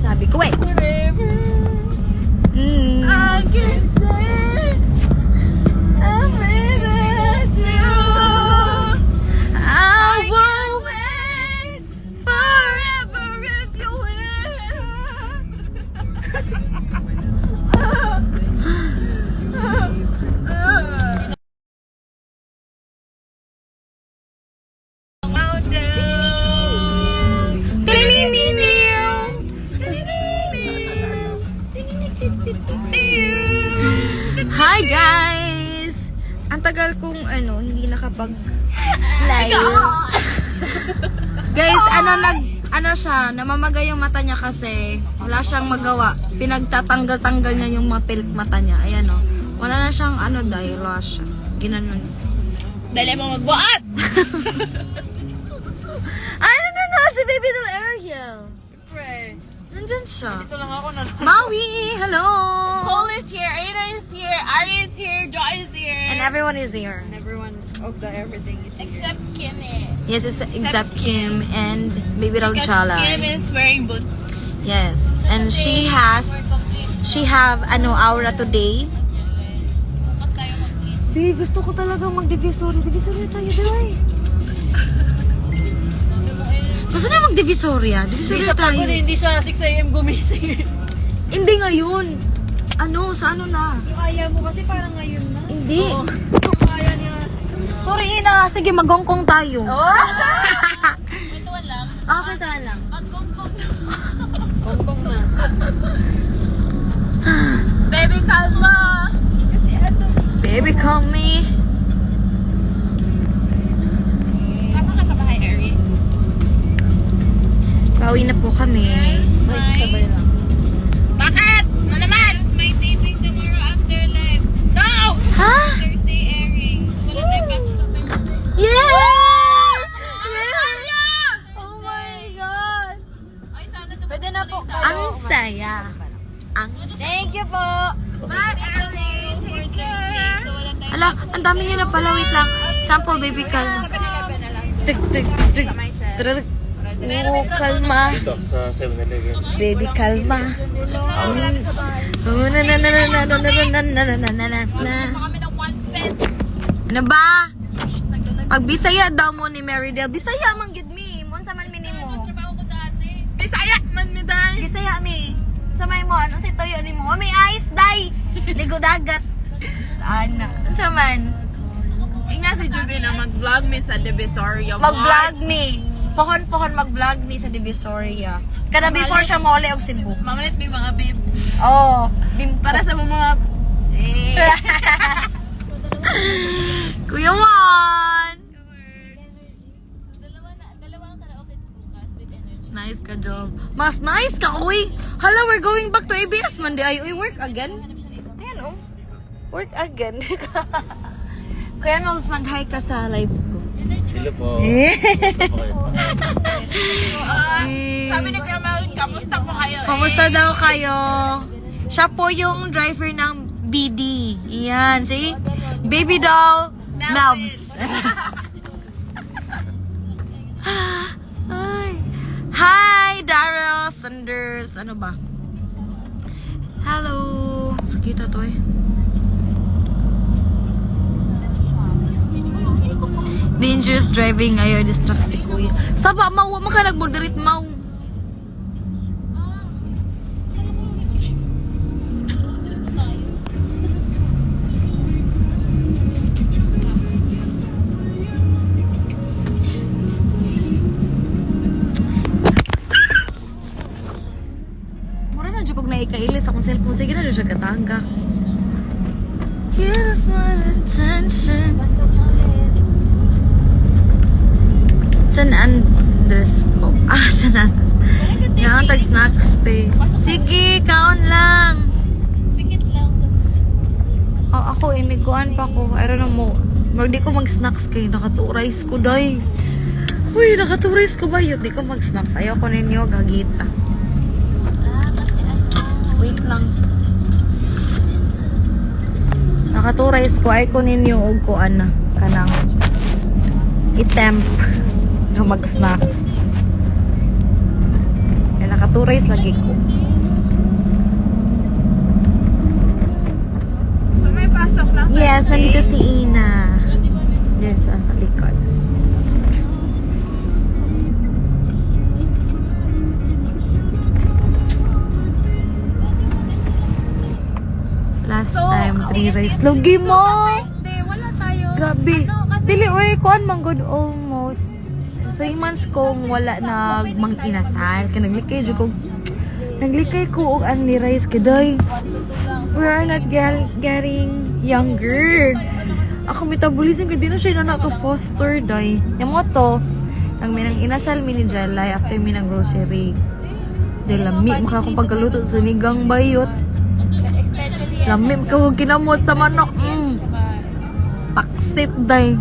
Sabi ko eh. Forever. Mm. I can say I'm with you. I will wait forever if you will. Hi guys! Ang tagal kong hindi nakapag-live. Guys, siya, namamagay yung mata niya kasi wala siyang magawa. Pinagtatanggal-tanggal niya yung mapilk mata niya. Ayan o. Wala na siyang dahil lashes. Ginanon. Dali mo magbuat! Si Baby Doll Ariel. Pre, Nandyan siya. dito lang ako na. Maui! Hello! Cole is here, Aida is here, Ari is here, Joy is here. And everyone is here. And everyone of the everything is here. Except Kim Yes, except Kim and Baby Doll Chala. Kim is wearing boots. Yes. And she have aura today. Di, gusto ko talaga mag-divisory. Divisory tayo, Day. Gusto niya mag-divisoria. Divisoria tayo. Hindi siya 6 a.m. gumising. Hindi ngayon. Sa na? Yung ayaw mo kasi parang ngayon na. Hindi. So, kaya niya. Sorry, Ina. Sige, mag-hongkong tayo. Ito lang. Okay, tayo lang. Mag-hongkong na. Hongkong na. Baby, kalma. Kasi Baby, call me. Sama ka sa bahay, Ari. Pauwi na po kami. Sabay lang. Bakit? Na naman? May taping tomorrow after live. No! Ha? Thursday airing. So, wala tayong pasok sa Thursday. Yes! Oh my God! Ay, sana ito Pwede na po. Ang saya. Thank you po. Bye, Ari. Take care. So, wala tayong Ala, ang dami niya na pala. Wait lang. Sample, baby, kalma. Tig, tig, tig. Trrr. Oo, kalma. Dito sa 7-Eleven. Baby, kalma. Oh, na na na na na na na na na na na na na. Kami ng one cent. Ano ba? Pag Bisaya daw mo ni Marydel, Bisaya man gid mi. Mon sa man minimo. trabaho ko dati. Bisaya man mi day. Bisaya mi. Sa may mo, ano si Toyo ni mo? May ice day. Ligo dagat. Ana. Sa man. Ingna si Juby na mag-vlog mi sa Divisoria. Mag-vlog mi. Pohon-pohon mag-vlog mi sa Divisoria. Kada before siya mole og Cebu. Mamalit mi mga babe. Oh, Para sa mga... Kuya Juan. Dalawa ang karaoke bukas with energy. Nice ka, job. Mas nice ka, uy. Hala, we're going back to ABS Monday. Ay, uy, work again. Ayan, oh. Work again. Kuya Mogs, mag-hi ka sa live ko. Hello po. Sabi ni Kuya Mel, kamusta po kayo? Kamusta daw kayo? Siya po yung driver ng BD. Iyan, see? Baby doll, Melvs. Ay. Hi, Daryl Sanders. Ano ba? Hello. Sakita to eh. Dangerous driving. Ayaw, distract si kuya. Saba, mau. Huwag ka nag-moderate, mau. Mura na dyan kung naikailis akong cellphone. Sige na dyan siya katanga. Here's my attention. San Andres po. San Andres. Ngayon, tag-snacks stay. Sige, kaon lang. Pikit lang. Oh, ako, iniguan pa ko. I don't know mo. Hindi ko mag-snacks kayo. Nakaturais ko, day. Uy, nakaturais ko ba yun? Hindi ko mag-snacks. Ayaw ko ninyo, gagita. Kasi Wait lang. Nakaturais ko. Ay ko ninyo, og ko, kanang itemp. Mag-snacks. Kaya nakaturais Two rice lagi ko. So may pasok lang. Yes, nandito si Ina. Diyan sa likod. Last time, 3 rice. Lugi mo! Thursday, wala tayo. Grabe. Dili, uy, kuan man good almost. 3 months kong wala nagmang inasal. Kaya naglikay ko og anli rice. Kaday, we are not getting younger. Ako metabolism, kaya di na siya na naka-foster, day. Yung mo to, nang minang inasal, mini July, after minang grocery. Dahil lami, maka akong pagkaluto sa nigang bayot. Lami, maka akong kinamot sa manok. Paksit, day.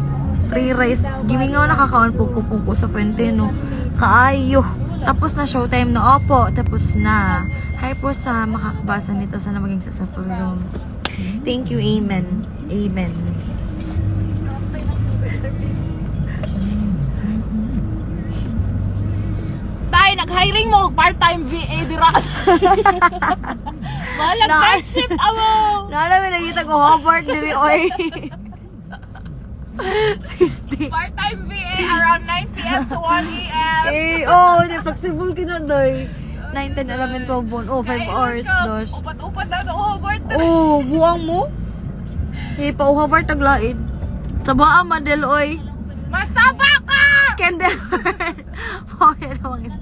3 rice. Gimi nga nakakaon pungko sa puwente, no. Kaayo. Tapos na showtime na. Opo, tapos na. Hi po sa makakabasa nito. Sana maging sa room. Thank you, amen. Amen. Tay, nag-hiring mo part-time VA dira. Malang night shift amo. Namin nakita ko Hobart diri oy. Part-time VA around 9 p.m. to 1 a.m. Di flexible kina doy. 9, 10, 11, 12, 1. 5 hours dos. Upat-upat na ito, Hobart. Buang mo? Pa Hobart taglain. Sa baa madel oy. Masaba ka! Kende. Okay naman.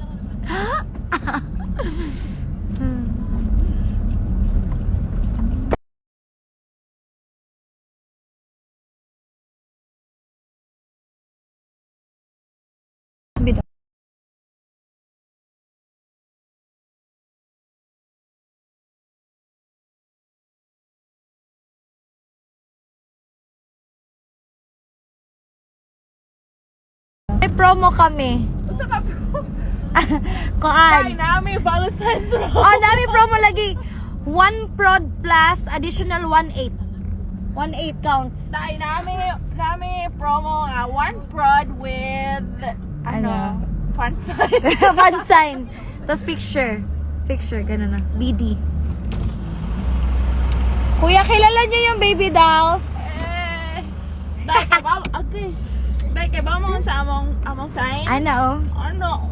May promo kami. Usa ka Tay, Kuan. nami Valentine's Row. Dami promo lagi. 1 prod plus additional 1/8. 1/8 counts. Tay, nami promo nga 1 prod with Ano? fun size. Fan sign. Tapos picture. Picture, ganun na. BD. Kuya, kilala niyo yung baby doll? Tay, kay ba? Okay. Tay, kay ba mo sa among sign? Ano? Ano?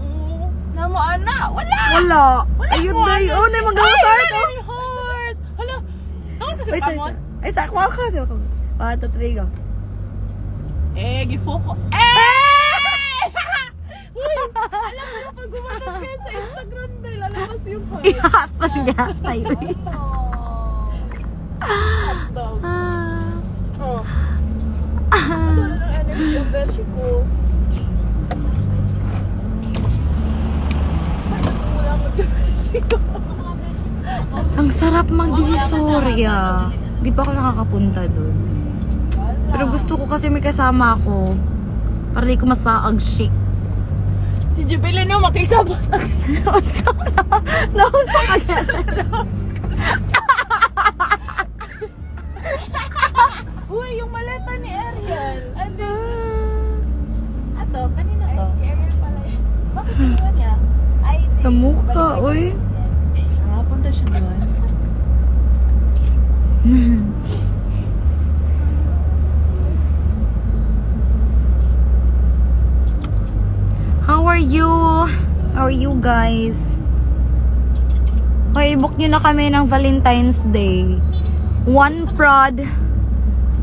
Namo ana, Wala. Ayun na yun. Oh, na yung magawa sa art. Oh. Heart. Hala. Tawag kasi Wait, pamon. Ay, sakwa ka. 1, 2, 3, go. Gifoko. Uy! Alam mo na pag gumanap ka sa Instagram dahil lalabas yung heart. Ihaspan nga tayo. Hotdog. Oh. Ano ang energy ang beshi ko? Wala mo yung beshi ko. Ang sarap mang Divisoria. Di pa ako nakakapunta doon. Pero gusto ko kasi may kasama ako. Para di ko masaag shake. Si Jubilin yung makisabot. Nausa ka yan. Uy, yung maleta ni Ariel. Ano? Ato, kanina to? Ariel pala yun. Bakit iniwan niya? Sa mukha, oy. Punta siya doon. How are you? How are you guys? Okay, book nyo na kami ng Valentine's Day. 1 prod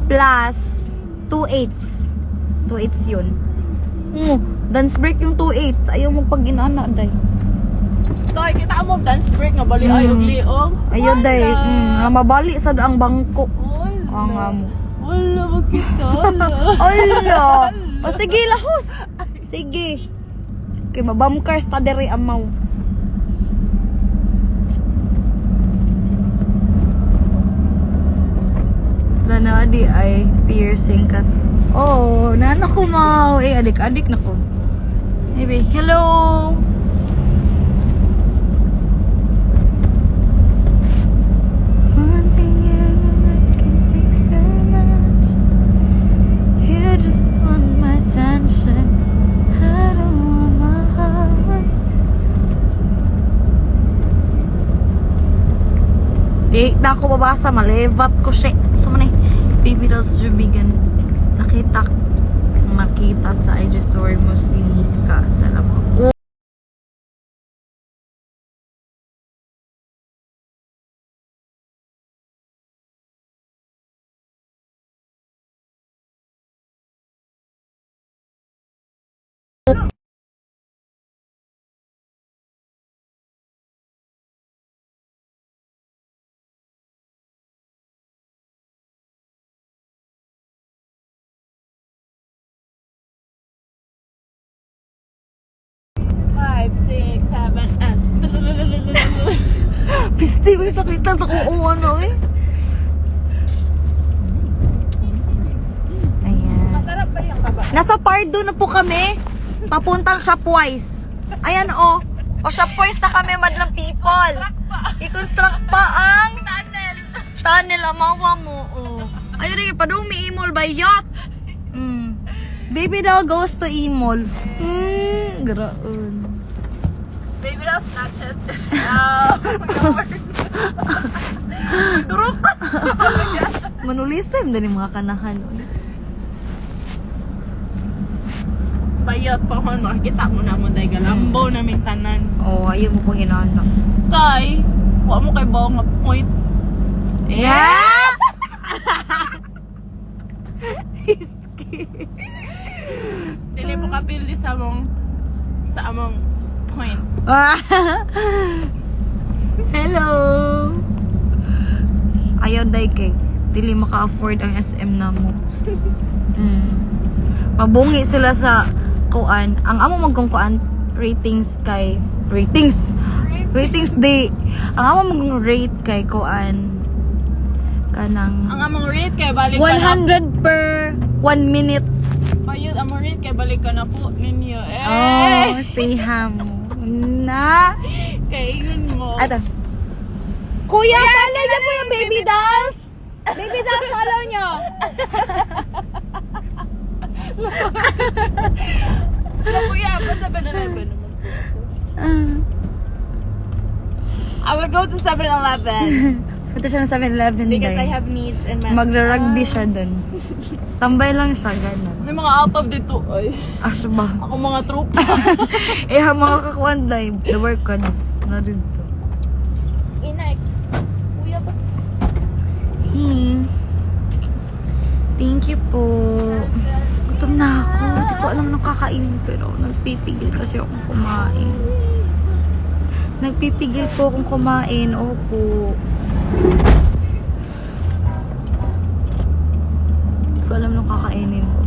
plus 2/8. 2/8 yun. Dance break yung 2/8. Ayaw mo pag inaana, day. Toy, kita mo dance break nga bali ay og liog. Ayaw, day. Mabali sa ang bangko. Wala. Ang amo. Wala magkita. Ala! O sige, lahos! Sige. Okay, mabamkars ta diri amaw. Lana di ay piercing ka. Oh, nana ko mau. Adik-adik na ko. Maybe. Hello! Wanting you, I can take so much. You just want my attention. I don't want my heart. Di na ako babasa, malevat ko siya. So man Baby Dolls Jubigan. Nakita sa IG story mo si Mika. Salamat. Five, six, seven, and... Pisti, may sakitan sa kung ano eh. Ayan. Masarap ba yung kaba? Nasa Pardo na po kami. Papuntang Shopwise. Ayan o. O Shopwise na kami, madlang people. I-construct pa ang tunnel. Amawa mo. Oh. Ayun rin, padung may imol ba yacht? Baby doll goes to imol. Graon. Baby Dolls snatches. No. Turok. Manulisem din yung mga kanahan. Bayot pa man, makikita mo na mo dahil galambo na may tanan. Oh, ayun mo pong hinahanap. Kay, huwag mo kay bawang nga point. Yeah! Dili mo kapili sa among point. Hello! Ayaw day kay. Dili maka-afford ang SM na mo. Mabungi sila sa kuan. Ang amo magkong kuan ratings kay ratings day. Ang amo magkong rate kay kuan kanang Ang among rate kay balik ka na. 100 per 1 minute. Bayot among rate kay balik ka na po ninyo. Oh, say ham. Na. Kay yun mo. Ato. Kuya, follow niyo po yung baby dolls. Baby dolls, follow niyo. Kuya, pa 7-Eleven naman po. I will go to 7-Eleven Punta siya ng 7-Eleven because I day. have needs in my Magra-rugby siya dun. Tambay lang siya, gano'n. May mga out of dito. Ay, Aso ba? ako mga tropa. Eh, mga kakuan live, the work codes. Na rin to. Inay. Kuya ba? Thank you po. Gutom na ako. Hindi ko alam nung kakainin pero nagpipigil kasi akong kumain. Nagpipigil po akong kumain. Opo. Hindi ko alam nung kakainin ko.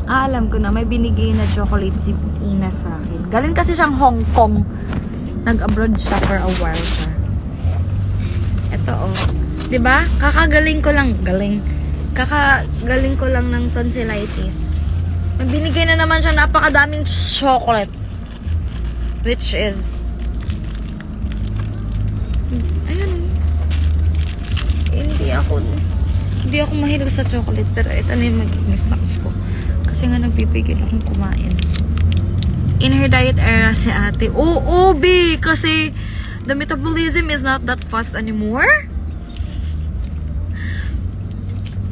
Alam ko na may binigay na chocolate si Ina sa akin. Galing kasi siyang Hong Kong. Nag-abroad siya for a while siya. Ito oh. 'Di ba? Kakagaling ko lang ng tonsillitis. May binigay na naman siya napakadaming chocolate. Which is ayun. Hindi ako mahilig sa chocolate pero ito na yung magiging snacks ko. Kasi nga nagpipigil akong kumain. In her diet era si ate. Oo, B! Kasi the metabolism is not that fast anymore.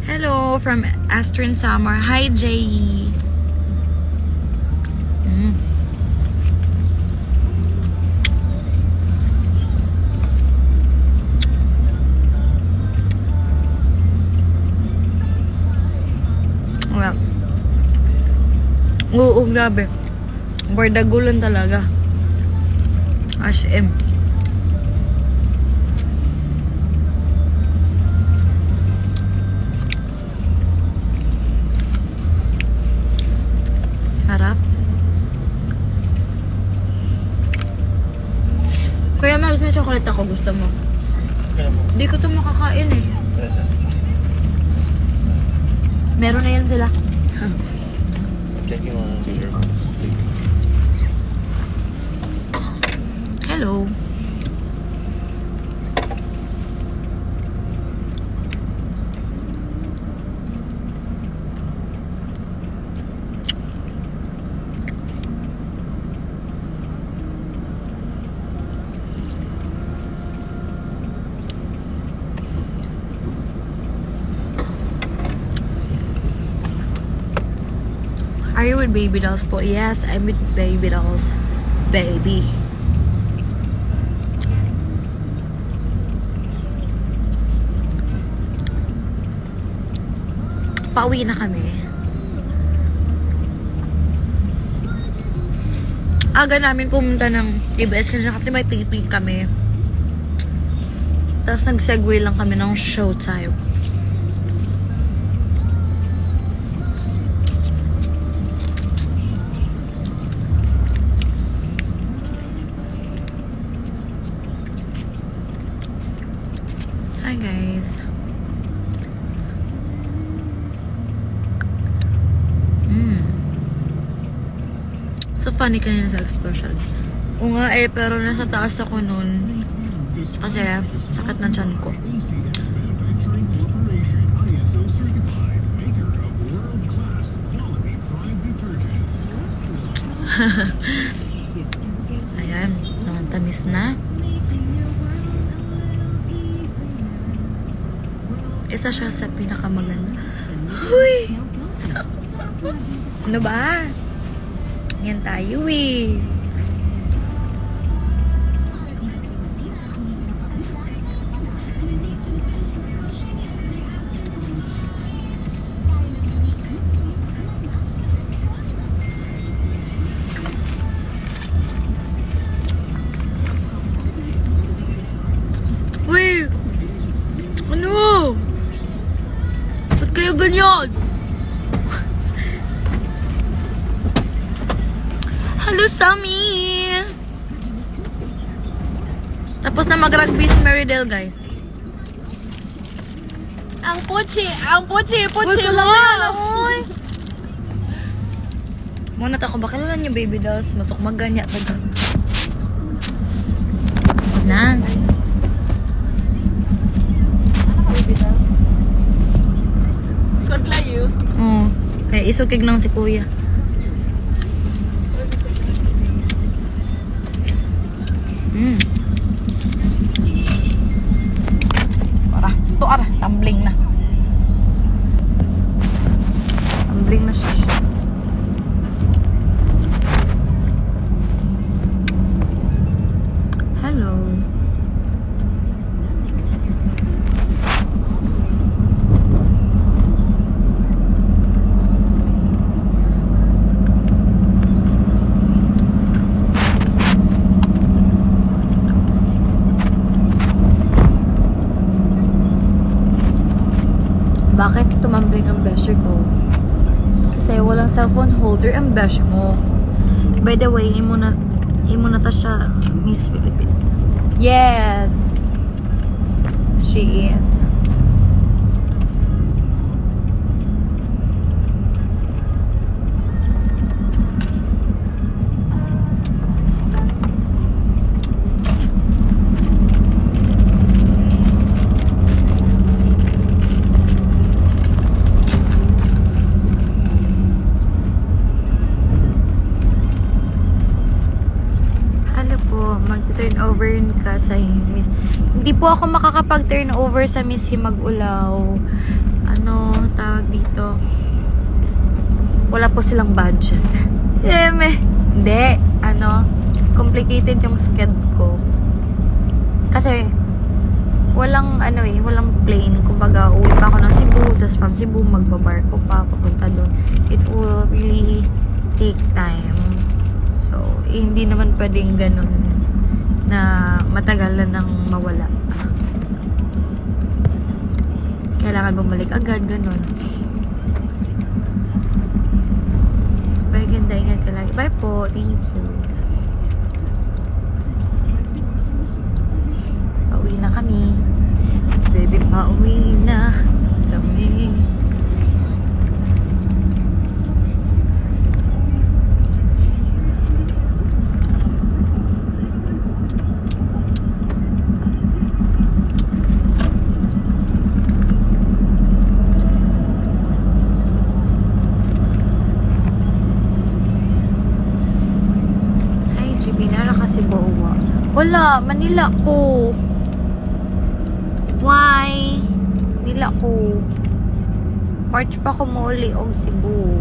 Hello from Astron Summer. Hi, Jay. Well, oo, grabe. Bardagulan talaga. HM. Harap. Kuya Mel, may chocolate ako. Gusto mo? Hindi ko ito makakain eh. Meron na yan sila. Check yung mga earbuds. Hello. baby dolls po. Yes, I'm with baby dolls. Baby. Pauwi na kami. Aga namin pumunta ng ABS kasi may taping kami. Tapos nag-segue lang kami ng showtime. Hi guys. So funny kanina sa expression. Oo nga pero nasa taas ako nun. Kasi sakit ng tiyan ko. Ayan, tamis na. Isa siya sa pinakamaganda. Huy! Ano ba? Yan tayo eh. Uy! Ano? Ba't kayo ganyan? Hello, Sammy! Tapos na mag-rugby si Meridel, guys. Ang puchi mo! Muna ako, baka lang yung baby dolls. Masok maganya pa dyan. Na. Kung layo. Oo. Kaya isukig lang si kuya. Ara, tumbling na. Tumbling na siya. Hello. Bakit tumambling ang beshi ko? Kasi walang cellphone holder ang beshi mo. By the way, imo na ta siya Miss Philippines. Yes! She is. Mag-turnover ka sa Miss. Hindi po ako makakapag-turnover sa Miss Himag-Ulaw. Ano, tawag dito? Wala po silang budget. Hindi. Ano, complicated yung schedule ko. Kasi, walang, walang plane. Kumbaga, uwi pa ako ng Cebu. Tapos from Cebu, magbabarko pa, papunta doon. It will really take time. So, hindi naman pwedeng ganun na matagal na nang mawala. Kailangan bumalik agad, ganun. Bye, ganda, ingat ka lagi. Bye po, thank you. Pauwi na kami. Baby, pauwi na kami. Wala, Manila ko. Why? Manila ko. March pa ko muli og Cebu.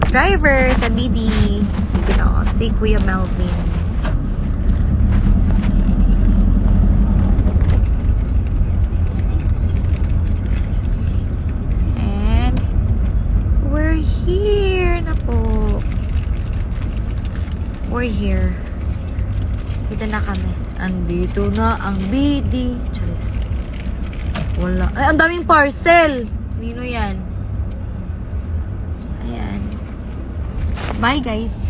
driver sa BD. Dito na ako. Si Kuya Melvin. And we're here na po. We're here. Dito na kami. Andito na ang BD. Charis. Wala. Ay, ang daming parcel. Nino yan? Ayan. Bye, guys.